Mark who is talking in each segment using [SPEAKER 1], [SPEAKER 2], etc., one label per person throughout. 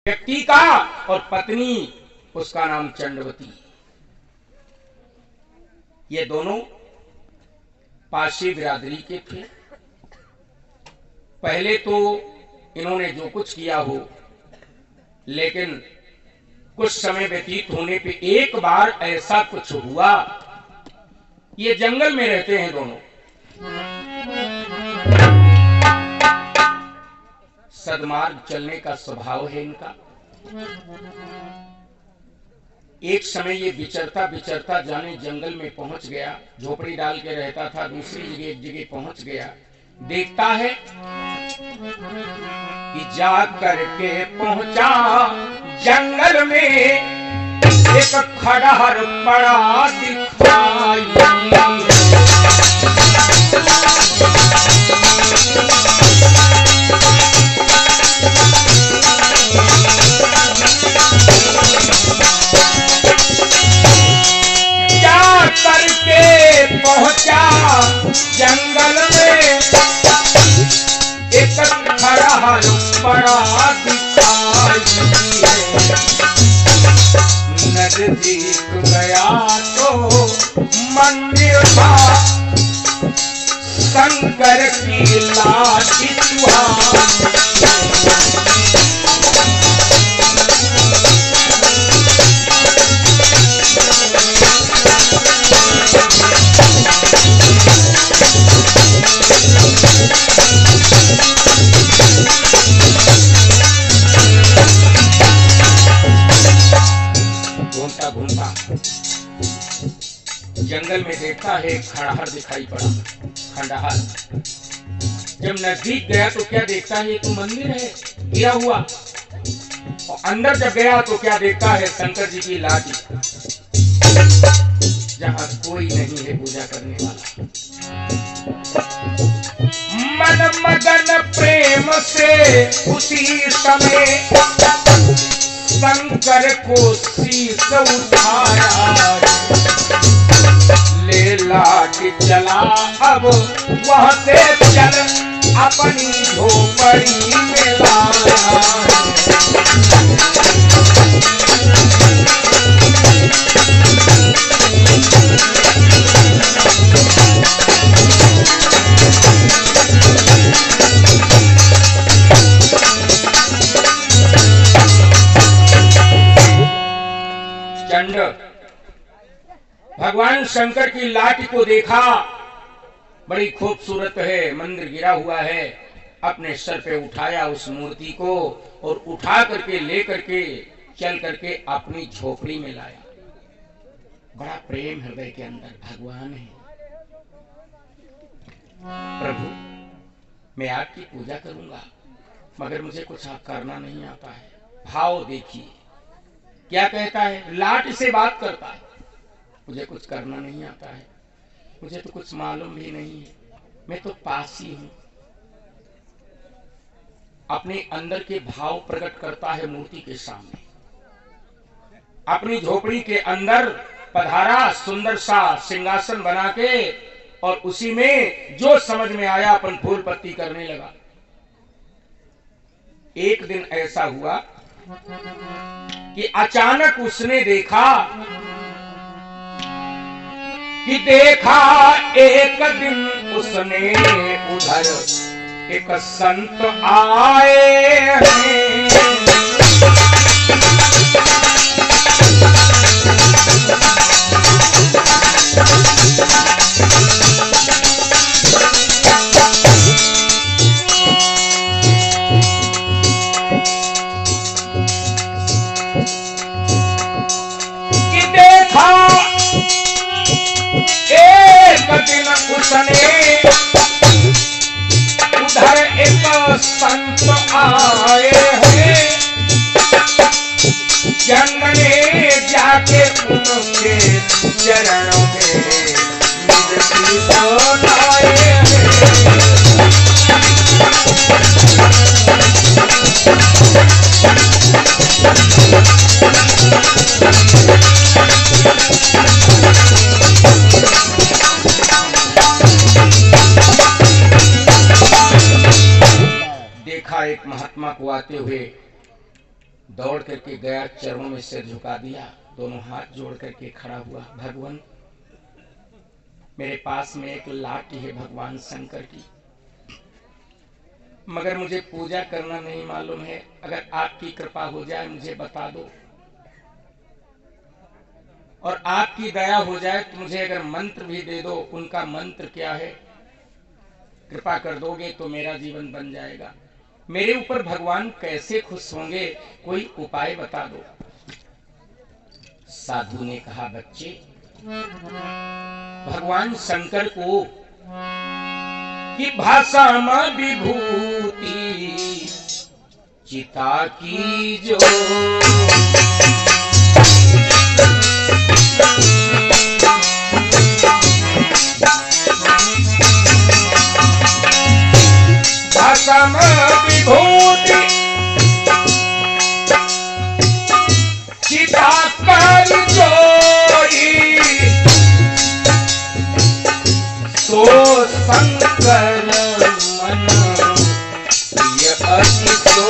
[SPEAKER 1] व्यक्ति का और पत्नी उसका नाम चंडवती। ये दोनों पारसी बिरादरी के थे। पहले तो इन्होंने जो कुछ किया हो, लेकिन कुछ समय व्यतीत होने पे एक बार ऐसा कुछ हुआ। ये जंगल में रहते हैं दोनों, सदमार्ग चलने का स्वभाव है इनका। एक समय ये विचरता विचरता जाने जंगल में पहुंच गया, झोपड़ी डाल के रहता था, दूसरी जगह एक जगह पहुंच गया। देखता है कि जा करके पहुंचा जंगल में एक खड़हर पड़ा दिखाई। जा करके पहुंचा जंगल में एक खड़हर पड़ा दिखाई। नजदीक गया तो मंदिर था, शंकर की लाठी सुहानी। जंगल में देखता है खंडहर दिखाई पड़ा, खंडहर। जब नजदीक गया तो क्या देखता है, ये तो मंदिर है गिरा हुआ। और अंदर जब गया तो क्या देखता है, शंकर जी की लाठी, जहां कोई नहीं है पूजा करने वाला। मन मगन प्रेम से उसी समय शंकर को शीश उठाया। ले लाठी चला अब वहां से चल अपनी झोपड़ी में लाया। चंड भगवान शंकर की लाठी को देखा, बड़ी खूबसूरत है, मंदिर गिरा हुआ है। अपने सर पे उठाया उस मूर्ति को और उठा करके ले करके चल करके अपनी झोपड़ी में लाया। बड़ा प्रेम हृदय के अंदर, भगवान है। प्रभु, मैं आपकी पूजा करूंगा, मगर मुझे कुछ आप करना नहीं आता है। भाव देखिए क्या कहता है, लाठी से बात करता है। मुझे कुछ करना नहीं आता है, मुझे तो कुछ मालूम भी नहीं है, मैं तो पासी हूं। अपने अंदर के भाव प्रकट करता है मूर्ति के सामने। अपनी झोपड़ी के अंदर पधारा, सुंदर सा सिंहासन बना के, और उसी में जो समझ में आया अपन फूल पत्ती करने लगा। एक दिन ऐसा हुआ कि अचानक उसने देखा एक दिन उसने उधर एक संत आए हैं। उसने उधर एक संत आए हैं। जंगले जाके उनके चरणों में निज लौटाए हैं। एक महात्मा को आते हुए दौड़ करके गया, चरणों में सिर झुका दिया, दोनों हाथ जोड़ करके खड़ा हुआ। भगवान, मेरे पास में एक लाठी है भगवान शंकर की, मगर मुझे पूजा करना नहीं मालूम है, अगर आपकी कृपा हो जाए मुझे बता दो, और आपकी दया हो जाए तो मुझे अगर मंत्र भी दे दो। उनका मंत्र क्या है, कृपा कर दोगे तो मेरा जीवन बन जाएगा। मेरे ऊपर भगवान कैसे खुश होंगे, कोई उपाय बता दो। साधु ने कहा, बच्चे, भगवान शंकर को कि भाषा में विभूति चिता की जो, भाषा में विभूति चिता कर जोड़ी, सो शंकर मन प्रिय अति सो।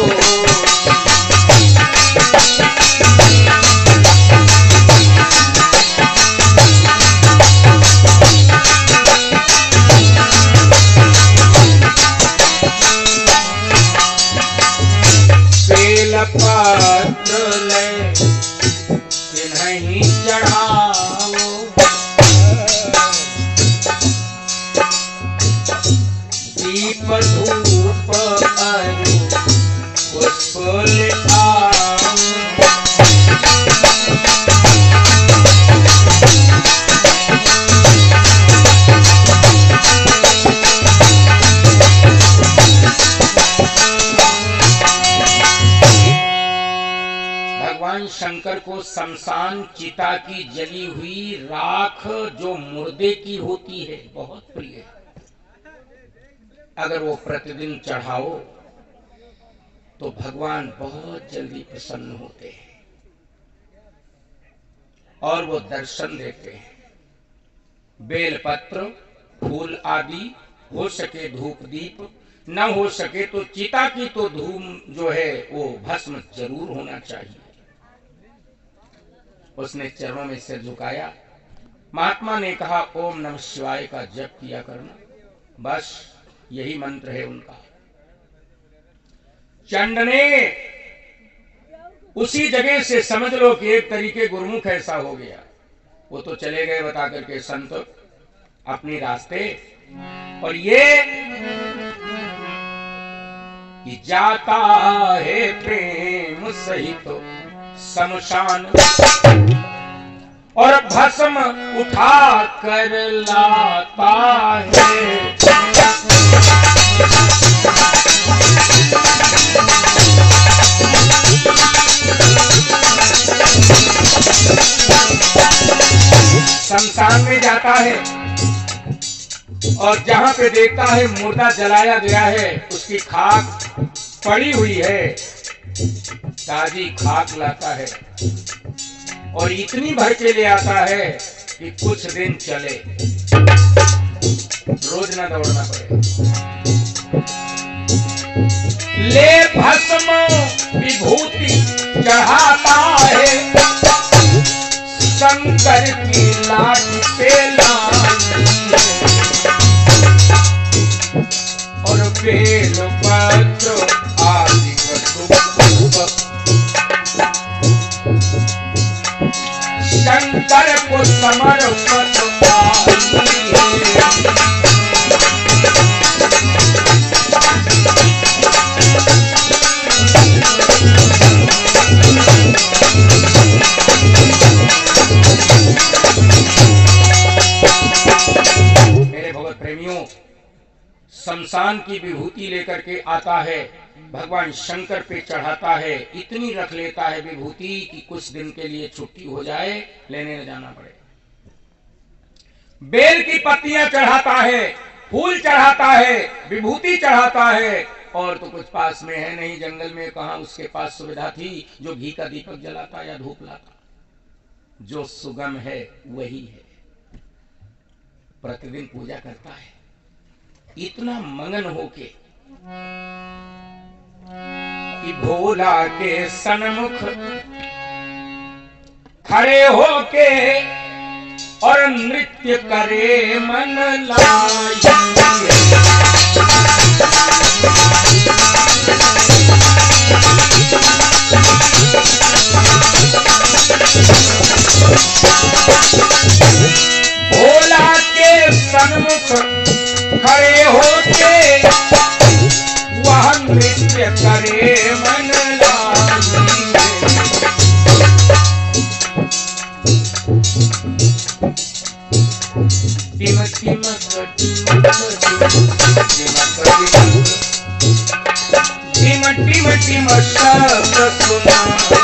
[SPEAKER 1] बेल पत्र ले नहीं चढ़ाओ, दीप धूप अरु पुष्प ले आओ। भगवान शंकर को शमशान चिता की जली हुई राख जो मुर्दे की होती है बहुत प्रिय है। अगर वो प्रतिदिन चढ़ाओ तो भगवान बहुत जल्दी प्रसन्न होते हैं और वो दर्शन देते हैं। बेलपत्र, फूल आदि, हो सके धूप दीप, न हो सके तो चिता की तो धूम जो है वो भस्म जरूर होना चाहिए। उसने चरणों में सिर झुकाया। महात्मा ने कहा, ओम नमः शिवाय का जप किया करना, बस यही मंत्र है उनका। चंड ने उसी जगह से समझ लो कि एक तरीके गुरुमुख ऐसा हो गया। वो तो चले गए बता करके संत अपने रास्ते, और ये कि जाता है प्रेम सहित शमशान और भस्म उठा कर लाता है। शमशान में जाता है और जहां पे देखता है मुर्दा जलाया गया है, उसकी खाक पड़ी हुई है, ताजी खाक लाता है और इतनी भर के ले आता है कि कुछ दिन चले, रोज ना दौड़ना पड़े। ले भस्म विभूति चढ़ाता है, शंकर की लाट पे लानी और बेल पत्र आदि शंकर को समर्पित मेरे भगवत प्रेमियों, शमशान की विभूति लेकर के आता है, भगवान शंकर पे चढ़ाता है, इतनी रख लेता है विभूति कि कुछ दिन के लिए छुट्टी हो जाए, लेने न जाना पड़े। बेल की पत्तियां चढ़ाता है, फूल चढ़ाता है, विभूति चढ़ाता है, और तो कुछ पास में है नहीं, जंगल में कहां उसके पास सुविधा थी जो घी का दीपक जलाता या धूप लाता। जो सुगम है वही है, प्रतिदिन पूजा करता है, इतना मगन होके कि भोला के सन्मुख खड़े होके और नृत्य करे मन लाई। भोला के सन्मुख खड़े होके वह नृत्य करे मन लाई। टिम टिम टिम टिम शब्द सुनाई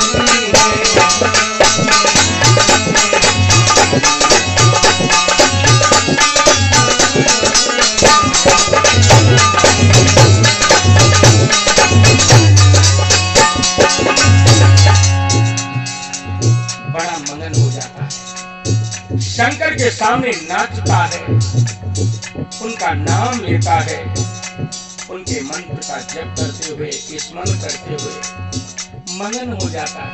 [SPEAKER 1] बड़ा मगन हो जाता है, शंकर के सामने नाचता है, उनका नाम लेता है, उनके मंत्र का जप करते हुए, स्मरण करते हुए मगन हो जाता है।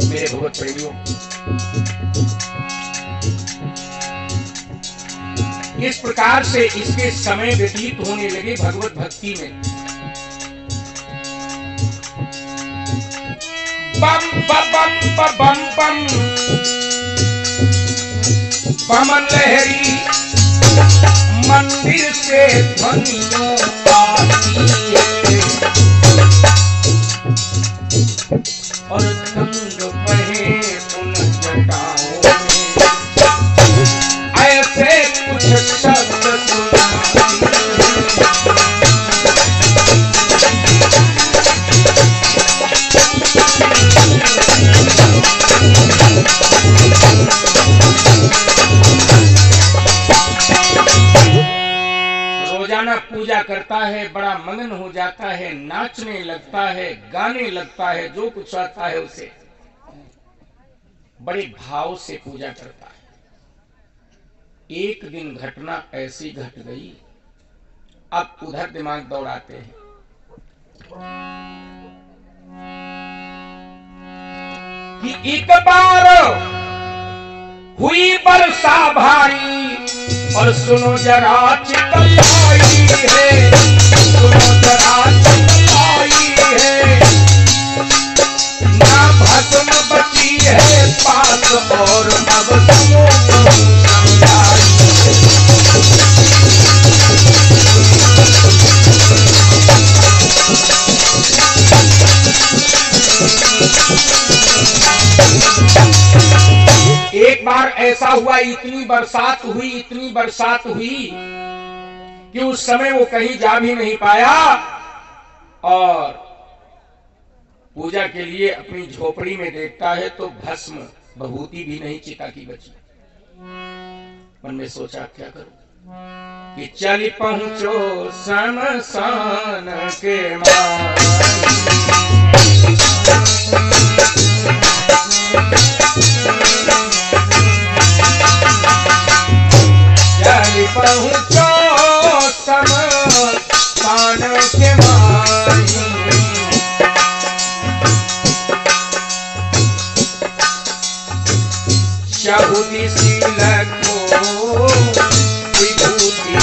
[SPEAKER 1] मेरे भगवत प्रेमियों, इस प्रकार से इसके समय व्यतीत होने लगे भगवत भक्ति में। बम बम बम बम पवन लहरी मंदिर से ध्वनियों आती है और गंग बहे उन जटाओं में ऐसे कुछ शब्द सुनाती है। रोजाना पूजा करता है, बड़ा मगन हो जाता है, नाचने लगता है, गाने लगता है, जो कुछ आता है उसे बड़े भाव से पूजा करता है। एक दिन घटना ऐसी घट गई, अब उधर दिमाग दौड़ाते हैं। कि एक बार हुई वर्षा भारी और सुनो जरा चितलाई है, सुनो जरा चितलाई है, ना भस्म बची है पास और अब सुनो समझाई। एक बार ऐसा हुआ, इतनी बरसात हुई कि उस समय वो कहीं जा भी नहीं पाया और पूजा के लिए अपनी झोपड़ी में देखता है तो भस्म भभूति भी नहीं चिता की बची। मन में सोचा क्या करूं कि चल पहुंचो शमशान के पहुंचो शमशान के माही। शहुदी सीलक को विभूति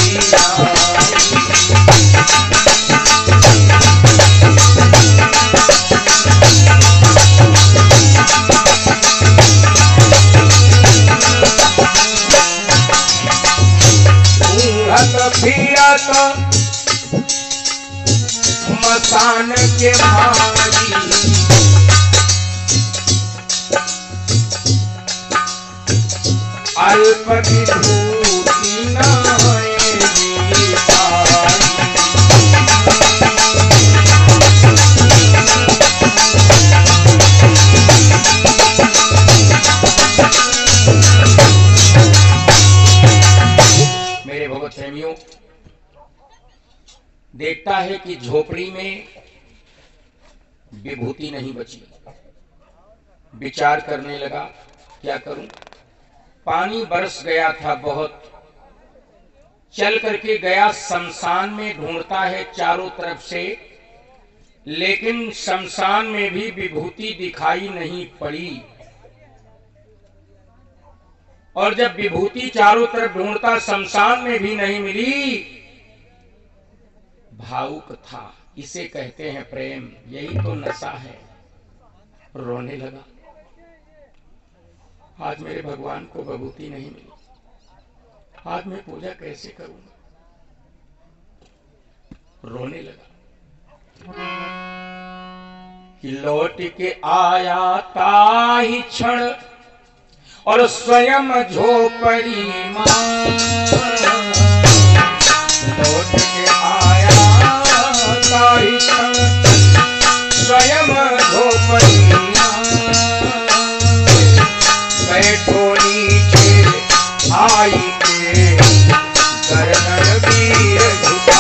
[SPEAKER 1] फिरत मसान के भारी, अल्प विभूति नाएगी पाई। मेरे भगवत प्रेमियों, देखता है कि झोपड़ी में विभूति नहीं बची। विचार करने लगा क्या करूं, पानी बरस गया था बहुत, चल करके गया शमशान में, ढूंढता है चारों तरफ से, लेकिन शमशान में भी विभूति दिखाई नहीं पड़ी। और जब विभूति चारों तरफ ढूंढता, शमशान में भी नहीं मिली, भावुक था। इसे कहते हैं प्रेम, यही तो नशा है। रोने लगा, आज मेरे भगवान को विभूति नहीं मिली, आज मैं पूजा कैसे करूंगा। रोने लगा कि लौट के आया ताही क्षण और स्वयं झोपड़ी मां। लौट के आया ताही क्षण स्वयं झोपड़ी मां। बैठो नीचे आई के गर्दन वीर झुका।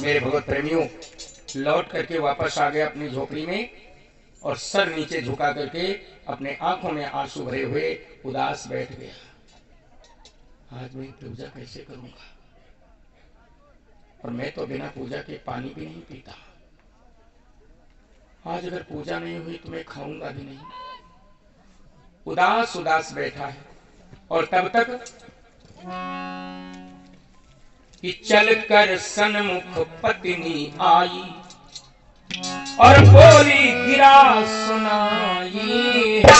[SPEAKER 1] मेरे भगवत प्रेमियों, लौट करके वापस आ गया अपनी झोपड़ी में और सर नीचे झुका करके अपने आंखों में आंसू भरे हुए उदास बैठ गया। आज मैं पूजा कैसे करूंगा, और मैं तो बिना पूजा के पानी भी नहीं पीता। आज अगर पूजा नहीं हुई तो मैं खाऊंगा भी नहीं। उदास उदास बैठा है। और तब तक कि चलकर सन्मुख पत्नी आई और बोली गिरा सुनाई है।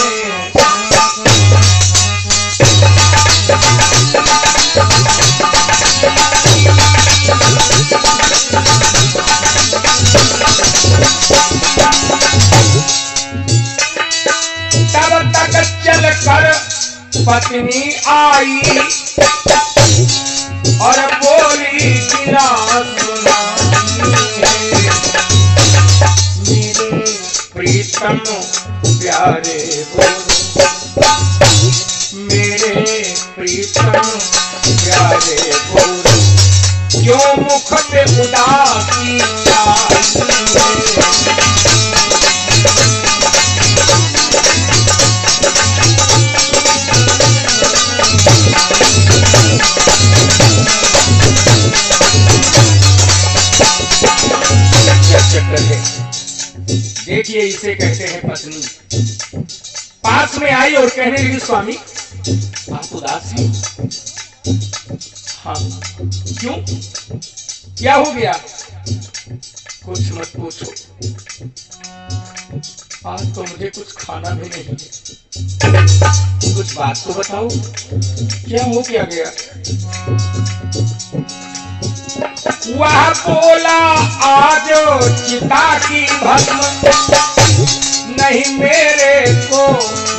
[SPEAKER 1] तब तक चलकर पत्नी आई और बोली गिरा सुनाई है। मेरे प्रीतम प्यारे बोलो, मेरे प्रीतम प्यारे बोलो, क्यों मुख पे उदासी छाई है। चक्कर है, देखिए इसे कहते हैं पत्नी। पास में आई और कहने लगी स्वामी आप उदास हैं? हाँ, क्यों, क्या हो गया? कुछ मत पूछो, आज तो मुझे कुछ खाना भी नहीं है। कुछ बात तो बताओ, क्या हो क्या गया? वह बोला आज चिता की भस्म नहीं मेरे को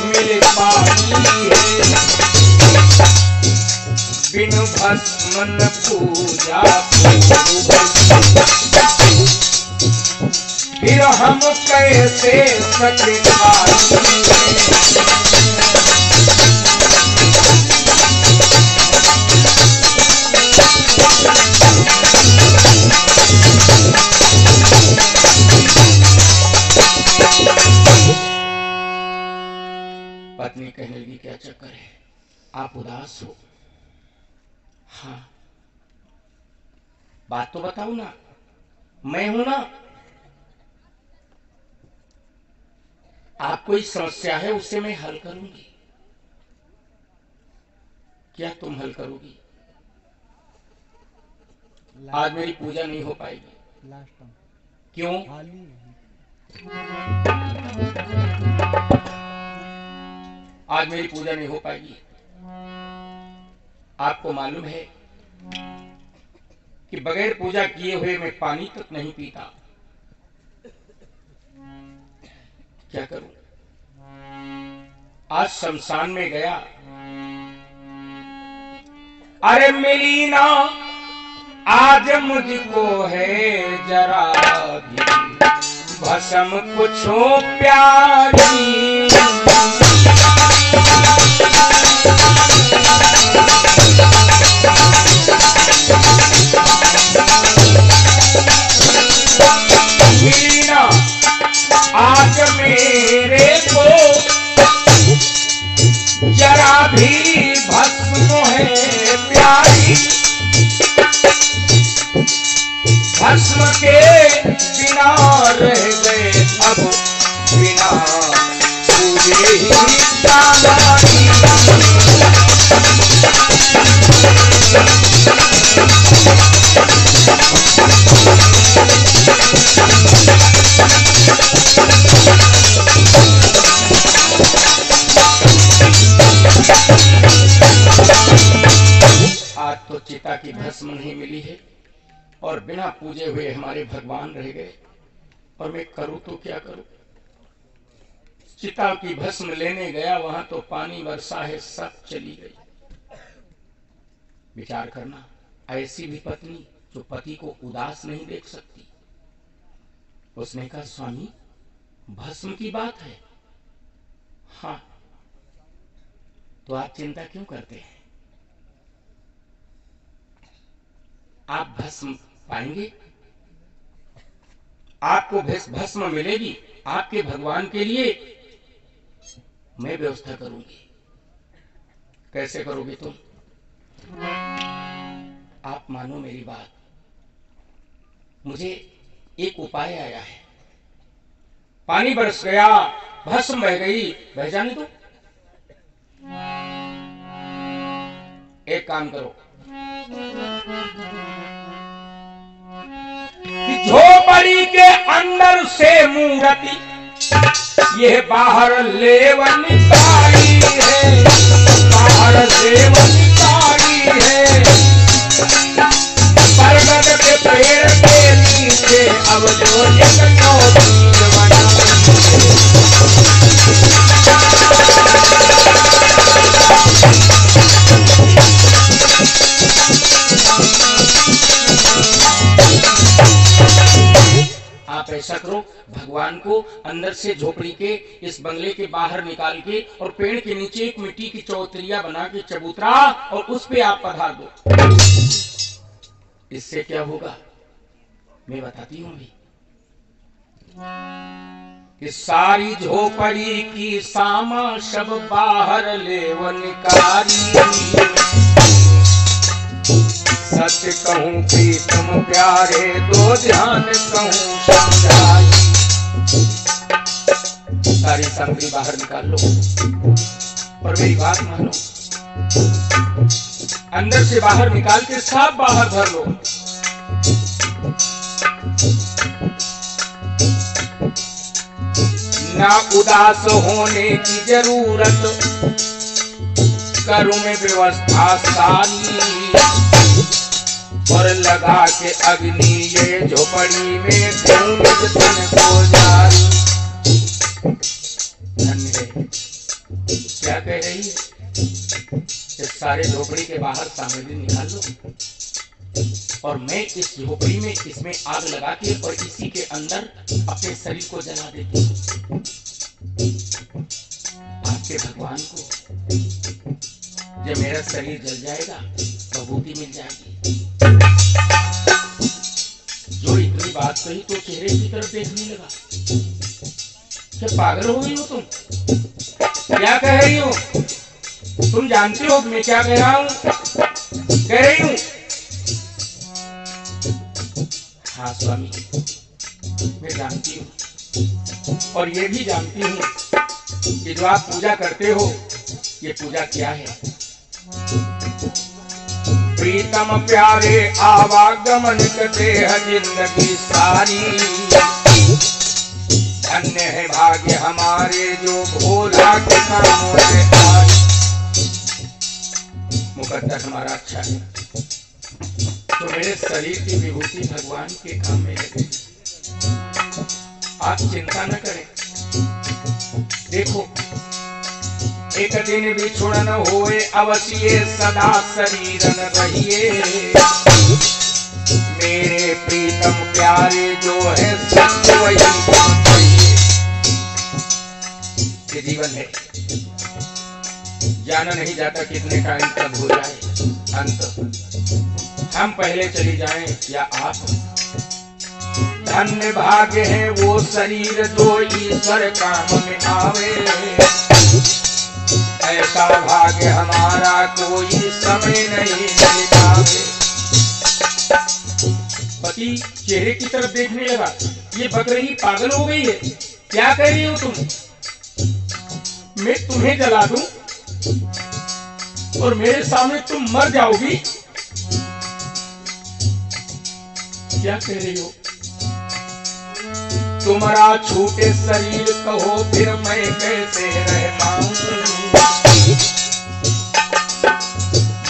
[SPEAKER 1] मिल पाई है। बिन भस्म न पूजा फिर हम कैसे सके पत्नी कहने लगी क्या चक्कर है, आप उदास हो? हाँ, बात तो बताओ ना, मैं हूं ना। आप कोई समस्या है उसे मैं हल करूंगी। क्या तुम हल करोगी? आज मेरी पूजा नहीं हो पाएगी। क्यों? आज मेरी पूजा नहीं हो पाएगी। आपको मालूम है कि बगैर पूजा किए हुए मैं पानी तक नहीं पीता। क्या करूं? आज शमशान में गया, अरे मिली ना आज मुझको है जरा भी भस्म कुछो प्यारी। भस्म के बिना रह गए अब बिना पूजे ही जानानी। आज तो चिता की भस्म नहीं मिली है और बिना पूजे हुए हमारे भगवान रह गए, और मैं करूं तो क्या करूं। चिता की भस्म लेने गया, वहां तो पानी वर्षा है, सब चली गई। विचार करना, ऐसी भी पत्नी जो पति को उदास नहीं देख सकती। उसने कहा स्वामी भस्म की बात है। हाँ, तो आप चिंता क्यों करते हैं? आप भस्म पाएंगे, आपको भस्म मिलेगी। आपके भगवान के लिए मैं व्यवस्था करूंगी। कैसे करोगे तुम? आप मानो मेरी बात। मुझे एक उपाय आया है। पानी बरस गया, भस्म बह गई, बह जाने दो। एक काम करो, झोपड़ी के अंदर से मूर्ति यह बाहर लेवनकारी है, बाहर लेवनकारी है। बरगद के पेड़ के नीचे अब जो एक बना आप ऐसा करो, भगवान को अंदर से झोपड़ी के इस बंगले के बाहर निकाल के और पेड़ के नीचे एक मिट्टी की चौतरिया बना के चबूतरा, और उस पे आप पधार दो। इससे क्या होगा मैं बताती हूं भी। कि सारी झोपड़ी की सामा सब बाहर लेवनकारी। सत्य कहूं प्रीतम प्यारे दो ध्यान कहूं समझाई। सारी सामग्री बाहर निकाल लो और मेरी बात मानो। अंदर से बाहर निकाल के सब बाहर भर लो। ना उदास होने की जरूरत, करूं मैं व्यवस्था सारी। और लगा के अग्नि ये झोपड़ी में तन को जारी। धन्य क्या कह रही है? इस सारे झोपड़ी के बाहर सामग्री निकाल लो और मैं इस झोपड़ी में इसमें आग लगा के और इसी के अंदर अपने शरीर को जला देती हूँ। आपके भगवान को जब मेरा शरीर जल जाएगा विभूति मिल जाएगी। जो इतनी बात कही तो चेहरे की तरफ देखने लगा। क्या पागल हो गई हो तुम? क्या कह रही हो? तुम जानती हो मैं क्या कह रहा हूं? कह रही हूं हाँ स्वामी मैं जानती हूं, और ये भी जानती हूं कि जो आप पूजा करते हो ये पूजा क्या है। प्रीतम प्यारे आवागमन करते हैं जिंदगी सारी। धन्य है भाग्य हमारे जो भोला के कामों से आए। मुकद्दर हमारा अच्छा है तो मेरे शरीर की विभूति भगवान के काम में लगे। आप चिंता न करें। देखो एक दिन भी छोड़ न होए अवश्य सदा शरीर न रहिए। मेरे प्रीतम प्यारे जो है सत्य वही चाहिए। ये जीवन है, जाना नहीं जाता कितने टाइम तक हो जाए अंत। हम पहले चली जाएं या आप। धन्य भाग्य है वो शरीर जो ईश्वर काम में आवे। ऐसा भाग्य हमारा कोई समय नहीं मिल पावे। पति चेहरे की तरफ देखने लगा। ये बकरी पागल हो गई है, क्या कह रही हो तुम? मैं तुम्हें जला दूं और मेरे सामने तुम मर जाओगी? क्या कह रही हो? तुम्हारा छूटे शरीर कहो फिर मैं कैसे रह पाऊं?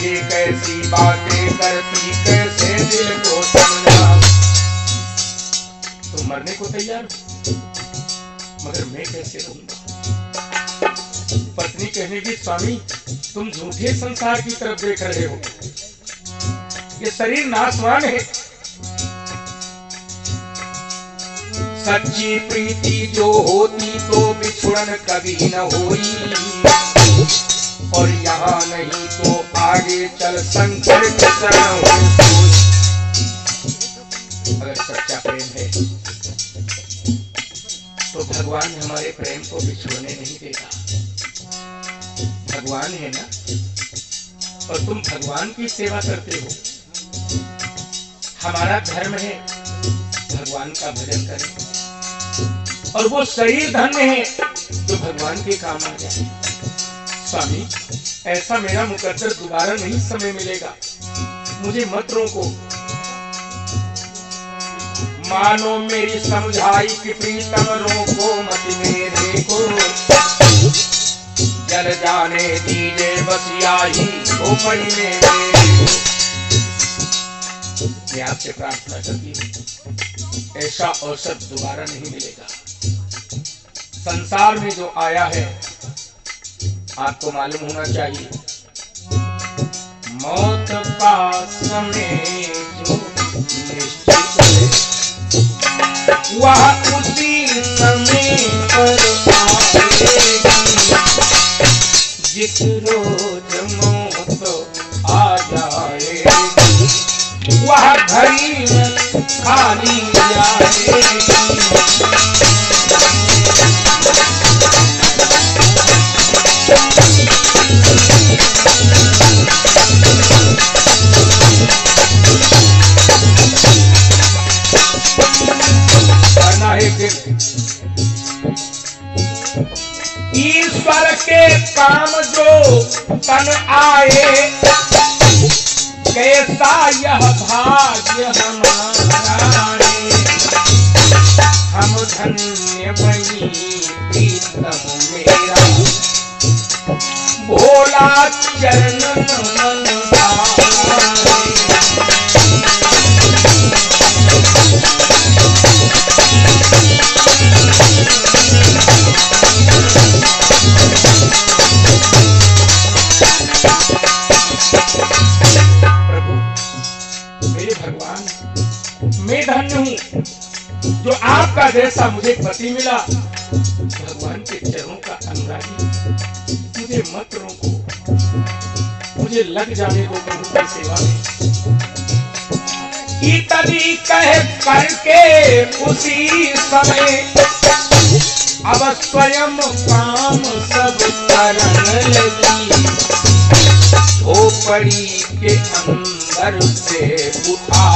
[SPEAKER 1] ये कैसी बातें करती, कैसे दिल को समझाऊं? तुम मरने को तैयार हो, मगर मैं कैसे रहूंगा? पत्नी कहने की, स्वामी तुम झूठे संसार की तरफ देख रहे हो, ये शरीर नाशवान है। सच्ची प्रीति जो होती तो बिछुड़न कभी न होई, और यहाँ नहीं तो आगे चल संकट की शरण होई। अगर सच्चा प्रेम है तो भगवान हमारे प्रेम को बिछोड़ने नहीं देगा। भगवान है ना, और तुम भगवान की सेवा करते हो। हमारा धर्म है भगवान का भजन करें, और वो शरीर धन्य है जो भगवान के काम आ जाए। स्वामी ऐसा मेरा मुकद्दर दोबारा नहीं समय मिलेगा, मुझे मत रोको। मानो मेरी समझाई कि प्रीतम रोको मत मेरे को, जल जाने दीजे बस यही हो पड़ी मेरे। मैं आपसे प्रार्थना करती हूँ, ऐसा अवसर दोबारा नहीं मिलेगा। संसार में जो आया है आपको मालूम होना चाहिए, मौत का समय जो निश्चित है वह उसी समय पर आएगी, जिस रोज मौत आ जाएगी वह घड़ी में खाली जाएगी। ईश्वर के काम जो तन आए, कैसा यह भाग्य हमारा है। हम धन्य बनी प्रीतम मेरा, भोला चरण मन भाए। मैं धन्य हूँ जो आपका जैसा मुझे पति मिला। भगवान के चरणों का अनुरागी, मुझे मत रोको, मुझे लग जाने दो प्रभु की सेवा में। इतनी कह करके उसी समय अब स्वयं काम सब करने लगी। झोपड़ी के अंदर से उठा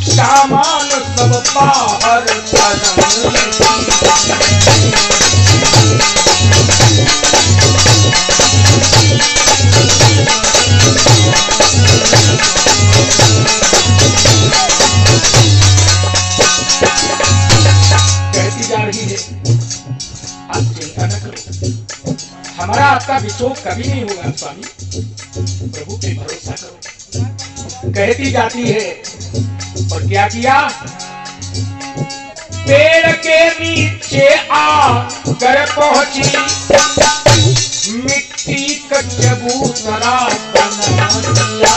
[SPEAKER 1] सामान सब बाहर करने लगी। कहती जा रही है, आप चिंता न करो, हमारा आपका विछोह कभी नहीं होगा स्वामी, प्रभु पे भरोसा करो। कहती जाती है, और क्या किया? पेड़ के नीचे आ कर पहुंची, मिट्टी का चबूतरा बना दिया।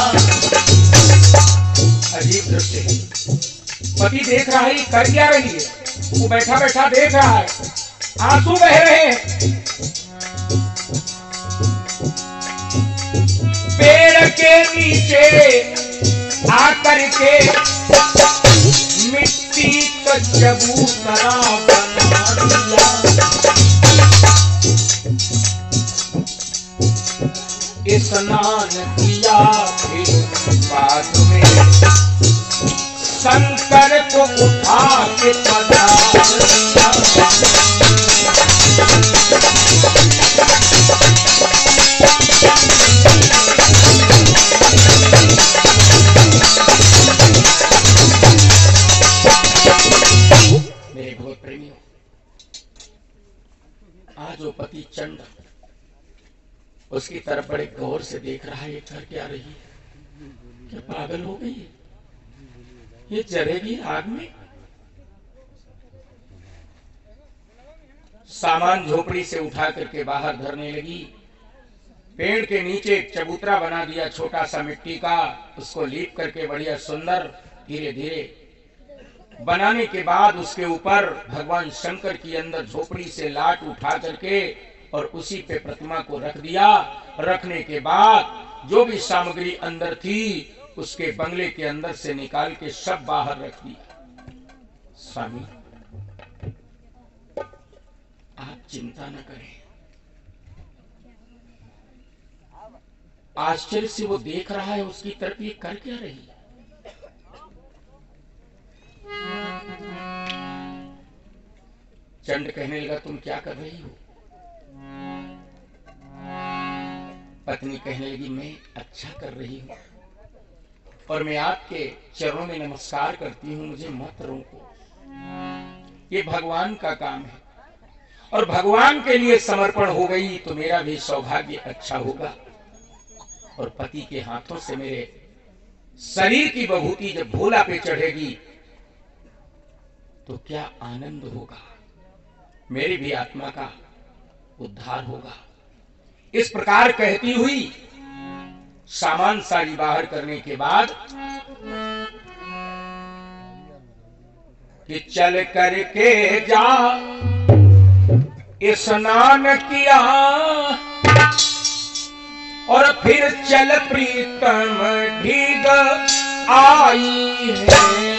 [SPEAKER 1] अजीब दृश्य है। पति देख रहा है कर क्या रही है, वो बैठा बैठा देख रहा है, आंसू बह रहे हैं। पेड़ के नीचे आकर के मिट्टी का चबूतरा बना दिया। स्नान किया फिर बाद में शंकर को उठा के पधारा। मेरे भगवत प्रेमियों, आज वो पति चंड उसकी तरफ बड़े गौर से देख रहा है। ये कर क्या रही है? क्या पागल हो गई है? ये जलेगी आग में। सामान झोपड़ी से उठा करके बाहर धरने लगी। पेड़ के नीचे एक चबूतरा बना दिया छोटा सा मिट्टी का, उसको लीप करके बढ़िया सुंदर धीरे धीरे बनाने के बाद उसके ऊपर भगवान शंकर की अंदर झोपड़ी से लाट उठा करके और उसी पे प्रतिमा को रख दिया। रखने के बाद जो भी सामग्री अंदर थी उसके बंगले के अंदर से निकाल के सब बाहर रख दिया। स्वामी आप चिंता न करें। आश्चर्य से वो देख रहा है उसकी तरफ, ये कर क्या रही है? चंड कहने लगा तुम क्या कर रही हो? पत्नी कहने लगी मैं अच्छा कर रही हूं और मैं आपके चरणों में नमस्कार करती हूं, मुझे मत रोको। ये भगवान का काम है और भगवान के लिए समर्पण हो गई तो मेरा भी सौभाग्य अच्छा होगा और पति के हाथों से मेरे शरीर की विभूति जब भोला पे चढ़ेगी तो क्या आनंद होगा, मेरी भी आत्मा का उद्धार होगा। इस प्रकार कहती हुई सामान सारी बाहर करने के बाद कि चल करके जा स्नान किया और फिर चल प्रीतम भीग आई है।